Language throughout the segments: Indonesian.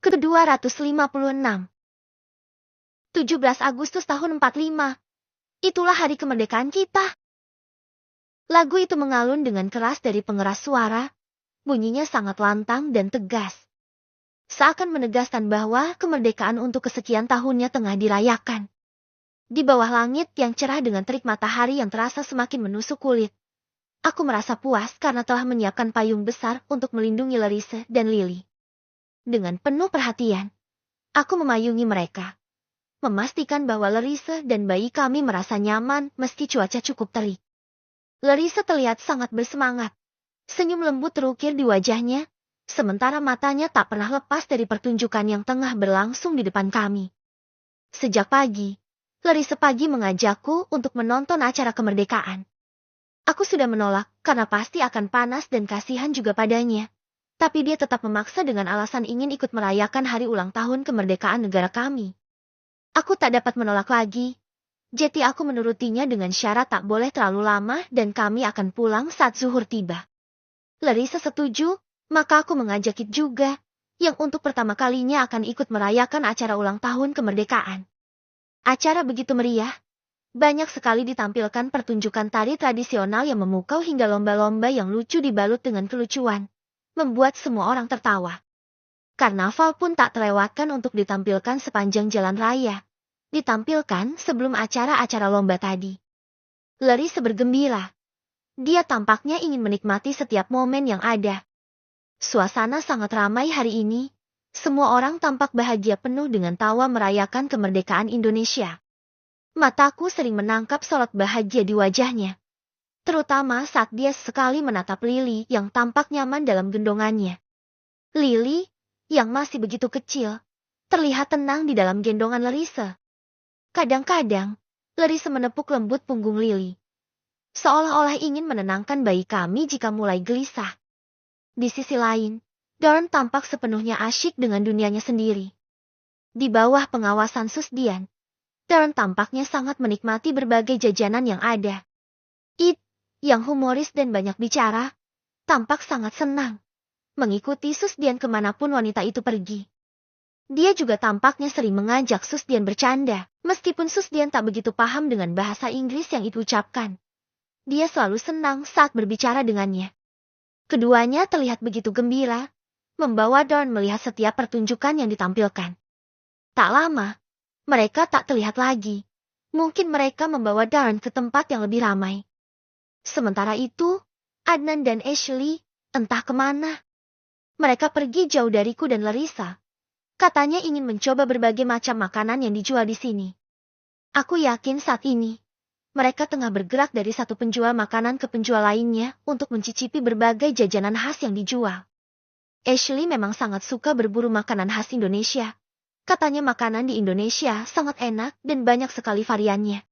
Ke-256. 17 Agustus tahun 45. Itulah hari kemerdekaan kita. Lagu itu mengalun dengan keras dari pengeras suara. Bunyinya sangat lantang dan tegas. Seakan menegaskan bahwa kemerdekaan untuk kesekian tahunnya tengah dirayakan. Di bawah langit yang cerah dengan terik matahari yang terasa semakin menusuk kulit. Aku merasa puas karena telah menyiapkan payung besar untuk melindungi Larissa dan Lily. Dengan penuh perhatian, aku memayungi mereka. Memastikan bahwa Larissa dan bayi kami merasa nyaman meski cuaca cukup terik. Larissa terlihat sangat bersemangat. Senyum lembut terukir di wajahnya, sementara matanya tak pernah lepas dari pertunjukan yang tengah berlangsung di depan kami. Sejak pagi, Larissa mengajakku untuk menonton acara kemerdekaan. Aku sudah menolak karena pasti akan panas dan kasihan juga padanya. Tapi dia tetap memaksa dengan alasan ingin ikut merayakan hari ulang tahun kemerdekaan negara kami. Aku tak dapat menolak lagi. Jadi aku menurutinya dengan syarat tak boleh terlalu lama dan kami akan pulang saat zuhur tiba. Larissa setuju, maka aku mengajak Kit juga, yang untuk pertama kalinya akan ikut merayakan acara ulang tahun kemerdekaan. Acara begitu meriah. Banyak sekali ditampilkan pertunjukan tari tradisional yang memukau hingga lomba-lomba yang lucu dibalut dengan kelucuan. Membuat semua orang tertawa. Karnaval pun tak terlewatkan untuk ditampilkan sepanjang jalan raya. Ditampilkan sebelum acara-acara lomba tadi. Larissa bergembira. Dia tampaknya ingin menikmati setiap momen yang ada. Suasana sangat ramai hari ini. Semua orang tampak bahagia penuh dengan tawa merayakan kemerdekaan Indonesia. Mataku sering menangkap sorot bahagia di wajahnya. Terutama saat dia sekali menatap Lily yang tampak nyaman dalam gendongannya. Lily, yang masih begitu kecil, terlihat tenang di dalam gendongan Larissa. Kadang-kadang, Larissa menepuk lembut punggung Lily. Seolah-olah ingin menenangkan bayi kami jika mulai gelisah. Di sisi lain, Dawn tampak sepenuhnya asyik dengan dunianya sendiri. Di bawah pengawasan Susdian, Dawn tampaknya sangat menikmati berbagai jajanan yang ada. Yang humoris dan banyak bicara, tampak sangat senang mengikuti Susdian kemanapun wanita itu pergi. Dia juga tampaknya sering mengajak Susdian bercanda, meskipun Susdian tak begitu paham dengan bahasa Inggris yang diucapkan. Dia selalu senang saat berbicara dengannya. Keduanya terlihat begitu gembira, membawa Dawn melihat setiap pertunjukan yang ditampilkan. Tak lama, mereka tak terlihat lagi. Mungkin mereka membawa Dawn ke tempat yang lebih ramai. Sementara itu, Adnan dan Ashley, entah kemana. Mereka pergi jauh dariku dan Larissa. Katanya ingin mencoba berbagai macam makanan yang dijual di sini. Aku yakin saat ini, mereka tengah bergerak dari satu penjual makanan ke penjual lainnya untuk mencicipi berbagai jajanan khas yang dijual. Ashley memang sangat suka berburu makanan khas Indonesia. Katanya makanan di Indonesia sangat enak dan banyak sekali variannya.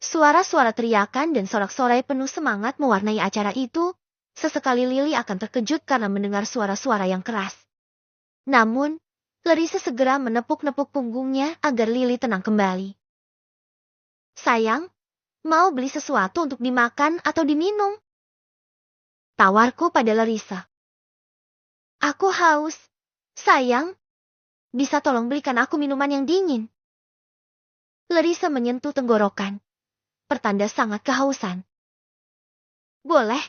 Suara-suara teriakan dan sorak-sorai penuh semangat mewarnai acara itu. Sesekali Lily akan terkejut karena mendengar suara-suara yang keras. Namun, Larissa segera menepuk-nepuk punggungnya agar Lily tenang kembali. Sayang, mau beli sesuatu untuk dimakan atau diminum? Tawarku pada Larissa. Aku haus. Sayang, bisa tolong belikan aku minuman yang dingin? Larissa menyentuh tenggorokan. Pertanda sangat kehausan. Boleh,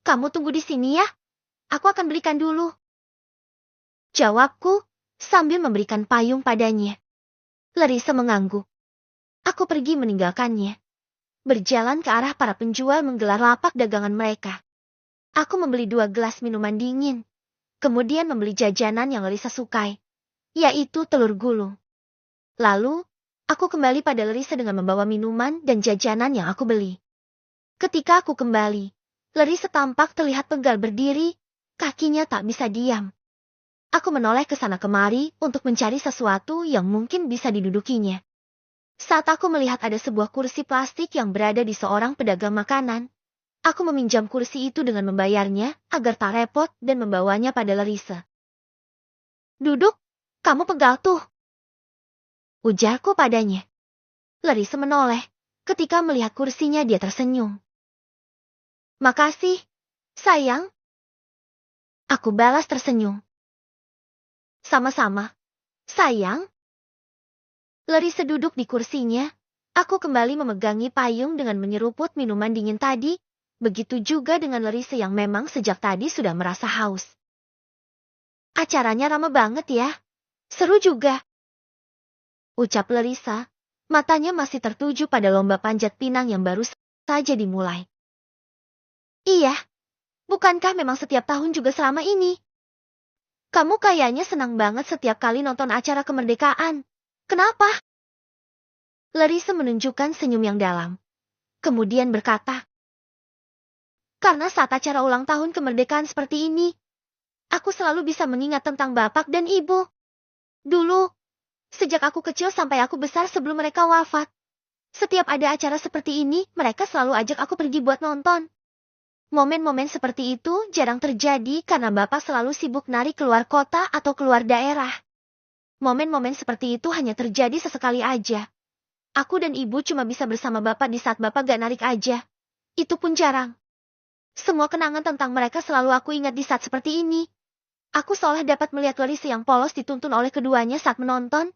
kamu tunggu di sini ya. Aku akan belikan dulu. Jawabku, sambil memberikan payung padanya. Larissa mengangguk. Aku pergi meninggalkannya. Berjalan ke arah para penjual menggelar lapak dagangan mereka. Aku membeli 2 gelas minuman dingin. Kemudian membeli jajanan yang Larissa sukai, yaitu telur gulung. Lalu, aku kembali pada Larissa dengan membawa minuman dan jajanan yang aku beli. Ketika aku kembali, Larissa tampak terlihat pegal berdiri, kakinya tak bisa diam. Aku menoleh ke sana kemari untuk mencari sesuatu yang mungkin bisa didudukinya. Saat aku melihat ada sebuah kursi plastik yang berada di seorang pedagang makanan, aku meminjam kursi itu dengan membayarnya agar tak repot dan membawanya pada Larissa. Duduk, kamu pegal tuh. Ujarku padanya. Larissa menoleh, ketika melihat kursinya dia tersenyum. Makasih, sayang. Aku balas tersenyum. Sama-sama. Sayang. Larissa duduk di kursinya. Aku kembali memegangi payung dengan menyeruput minuman dingin tadi. Begitu juga dengan Larissa yang memang sejak tadi sudah merasa haus. Acaranya ramai banget ya. Seru juga. Ucap Larissa. Matanya masih tertuju pada lomba panjat pinang yang baru saja dimulai. Iya. Bukankah memang setiap tahun juga selama ini? Kamu kayaknya senang banget setiap kali nonton acara kemerdekaan. Kenapa? Larissa menunjukkan senyum yang dalam. Kemudian berkata, karena saat acara ulang tahun kemerdekaan seperti ini, aku selalu bisa mengingat tentang bapak dan ibu. Dulu, sejak aku kecil sampai aku besar sebelum mereka wafat. Setiap ada acara seperti ini, mereka selalu ajak aku pergi buat nonton. Momen-momen seperti itu jarang terjadi karena bapak selalu sibuk narik keluar kota atau keluar daerah. Momen-momen seperti itu hanya terjadi sesekali aja. Aku dan ibu cuma bisa bersama bapak di saat bapak gak narik aja. Itu pun jarang. Semua kenangan tentang mereka selalu aku ingat di saat seperti ini. Aku seolah dapat melihat Larissa yang polos dituntun oleh keduanya saat menonton.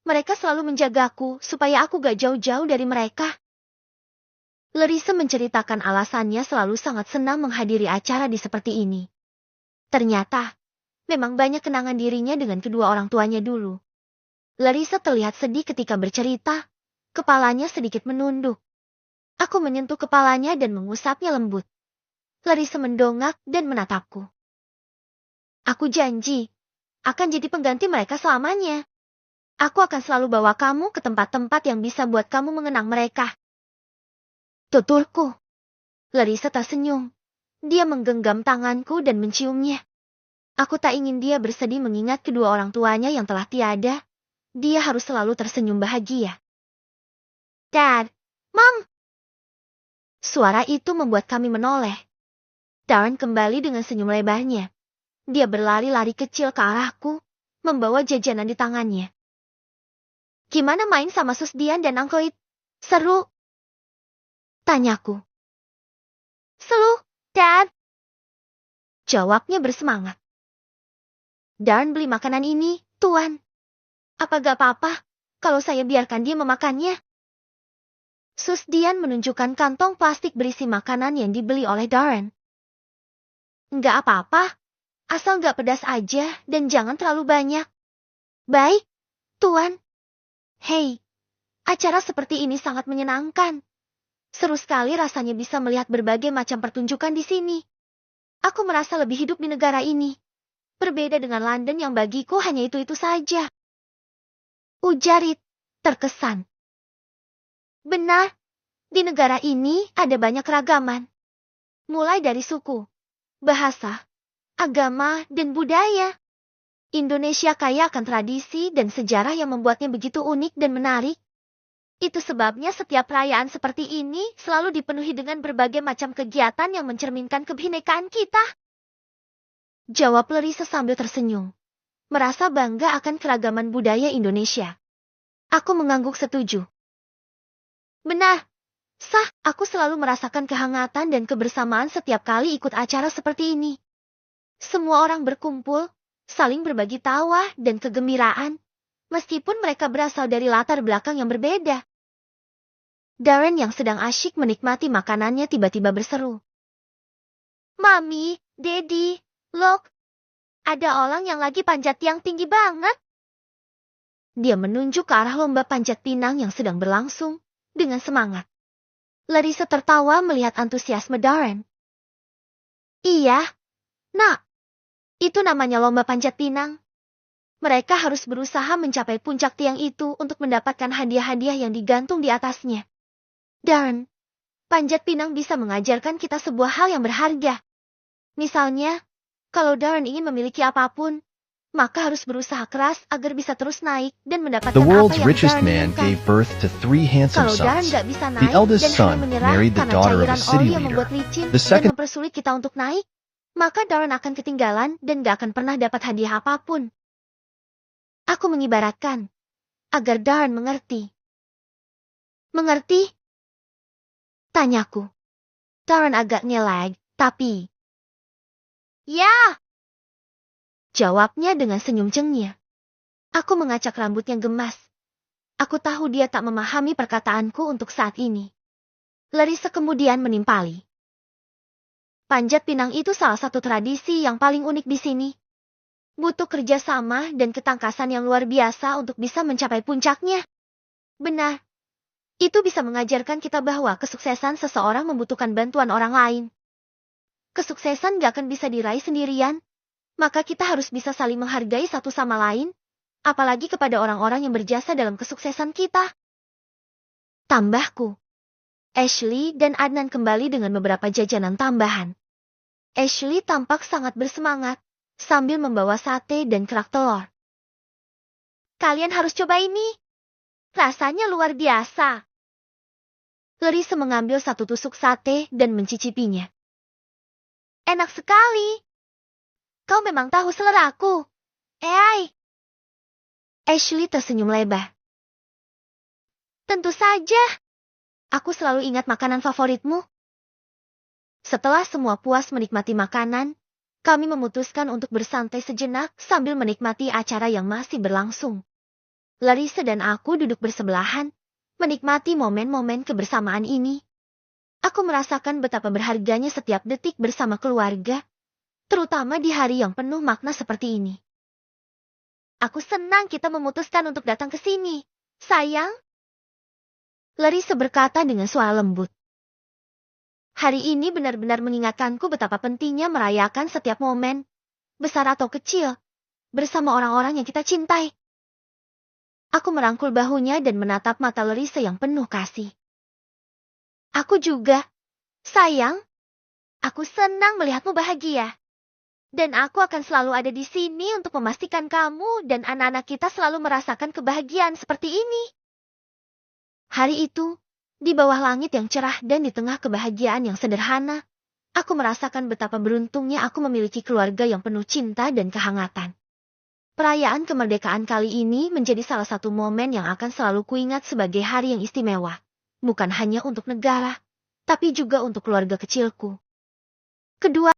Mereka selalu menjagaku supaya aku gak jauh-jauh dari mereka. Larissa menceritakan alasannya selalu sangat senang menghadiri acara di seperti ini. Ternyata, memang banyak kenangan dirinya dengan kedua orang tuanya dulu. Larissa terlihat sedih ketika bercerita. Kepalanya sedikit menunduk. Aku menyentuh kepalanya dan mengusapnya lembut. Larissa mendongak dan menatapku. Aku janji, akan jadi pengganti mereka selamanya. Aku akan selalu bawa kamu ke tempat-tempat yang bisa buat kamu mengenang mereka. Tuturku. Larissa tersenyum. Dia menggenggam tanganku dan menciumnya. Aku tak ingin dia bersedih mengingat kedua orang tuanya yang telah tiada. Dia harus selalu tersenyum bahagia. Dad, Mom. Suara itu membuat kami menoleh. Darren kembali dengan senyum lebarnya. Dia berlari-lari kecil ke arahku, membawa jajanan di tangannya. Gimana main sama Sus Dian dan Uncle It? Seru? Tanyaku. Seru, Dad. Jawabnya bersemangat. Darren beli makanan ini, Tuan. Apa gak apa-apa kalau saya biarkan dia memakannya? Sus Dian menunjukkan kantong plastik berisi makanan yang dibeli oleh Darren. Nggak apa-apa, asal nggak pedas aja dan jangan terlalu banyak. Baik, Tuan. Hei, acara seperti ini sangat menyenangkan. Seru sekali rasanya bisa melihat berbagai macam pertunjukan di sini. Aku merasa lebih hidup di negara ini. Berbeda dengan London yang bagiku hanya itu-itu saja. Ujar It, terkesan. Benar, di negara ini ada banyak keragaman. Mulai dari suku, bahasa, agama, dan budaya. Indonesia kaya akan tradisi dan sejarah yang membuatnya begitu unik dan menarik. Itu sebabnya setiap perayaan seperti ini selalu dipenuhi dengan berbagai macam kegiatan yang mencerminkan kebinekaan kita. Jawab Larissa sambil tersenyum. Merasa bangga akan keragaman budaya Indonesia. Aku mengangguk setuju. Benar. Sah, aku selalu merasakan kehangatan dan kebersamaan setiap kali ikut acara seperti ini. Semua orang berkumpul, saling berbagi tawa dan kegembiraan, meskipun mereka berasal dari latar belakang yang berbeda. Darren yang sedang asyik menikmati makanannya tiba-tiba berseru. Mami, Daddy, look, ada orang yang lagi panjat tiang tinggi banget. Dia menunjuk ke arah lomba panjat pinang yang sedang berlangsung, dengan semangat. Larissa tertawa melihat antusiasme Darren. Iya, nak. Itu namanya lomba panjat pinang. Mereka harus berusaha mencapai puncak tiang itu untuk mendapatkan hadiah-hadiah yang digantung di atasnya. Darren, panjat pinang bisa mengajarkan kita sebuah hal yang berharga. Misalnya, kalau Darren ingin memiliki apapun, maka harus berusaha keras agar bisa terus naik dan mendapatkan The world's apa yang richest Darren man inginkan. gave birth to 3 handsome Kalau Darren sons. nggak bisa The naik eldest dan hanya son menyerah married the karena daughter of cairan a city oli yang leader. membuat licin The dan second mempersulit kita untuk naik, maka Darren akan ketinggalan dan gak akan pernah dapat hadiah apapun. Aku mengibaratkan, agar Darren mengerti. Mengerti? Tanyaku. Darren agak ngelag, tapi... Ya! Jawabnya dengan senyum cengnya. Aku mengacak rambutnya gemas. Aku tahu dia tak memahami perkataanku untuk saat ini. Larissa kemudian menimpali. Panjat pinang itu salah satu tradisi yang paling unik di sini. Butuh kerjasama dan ketangkasan yang luar biasa untuk bisa mencapai puncaknya. Benar. Itu bisa mengajarkan kita bahwa kesuksesan seseorang membutuhkan bantuan orang lain. Kesuksesan gak akan bisa diraih sendirian, maka kita harus bisa saling menghargai satu sama lain, apalagi kepada orang-orang yang berjasa dalam kesuksesan kita. Tambahku. Ashley dan Adnan kembali dengan beberapa jajanan tambahan. Ashley tampak sangat bersemangat, sambil membawa sate dan kerak telur. Kalian harus coba ini. Rasanya luar biasa. Larissa mengambil satu tusuk sate dan mencicipinya. Enak sekali. Kau memang tahu seleraku. Ashley tersenyum lebar. Tentu saja. Aku selalu ingat makanan favoritmu. Setelah semua puas menikmati makanan, kami memutuskan untuk bersantai sejenak sambil menikmati acara yang masih berlangsung. Larissa dan aku duduk bersebelahan, menikmati momen-momen kebersamaan ini. Aku merasakan betapa berharganya setiap detik bersama keluarga, terutama di hari yang penuh makna seperti ini. Aku senang kita memutuskan untuk datang ke sini, sayang. Larissa berkata dengan suara lembut. Hari ini benar-benar mengingatkanku betapa pentingnya merayakan setiap momen, besar atau kecil, bersama orang-orang yang kita cintai. Aku merangkul bahunya dan menatap mata Larissa yang penuh kasih. Aku juga. Sayang, aku senang melihatmu bahagia. Dan aku akan selalu ada di sini untuk memastikan kamu dan anak-anak kita selalu merasakan kebahagiaan seperti ini. Hari itu, di bawah langit yang cerah dan di tengah kebahagiaan yang sederhana, aku merasakan betapa beruntungnya aku memiliki keluarga yang penuh cinta dan kehangatan. Perayaan kemerdekaan kali ini menjadi salah satu momen yang akan selalu kuingat sebagai hari yang istimewa. Bukan hanya untuk negara, tapi juga untuk keluarga kecilku. Kedua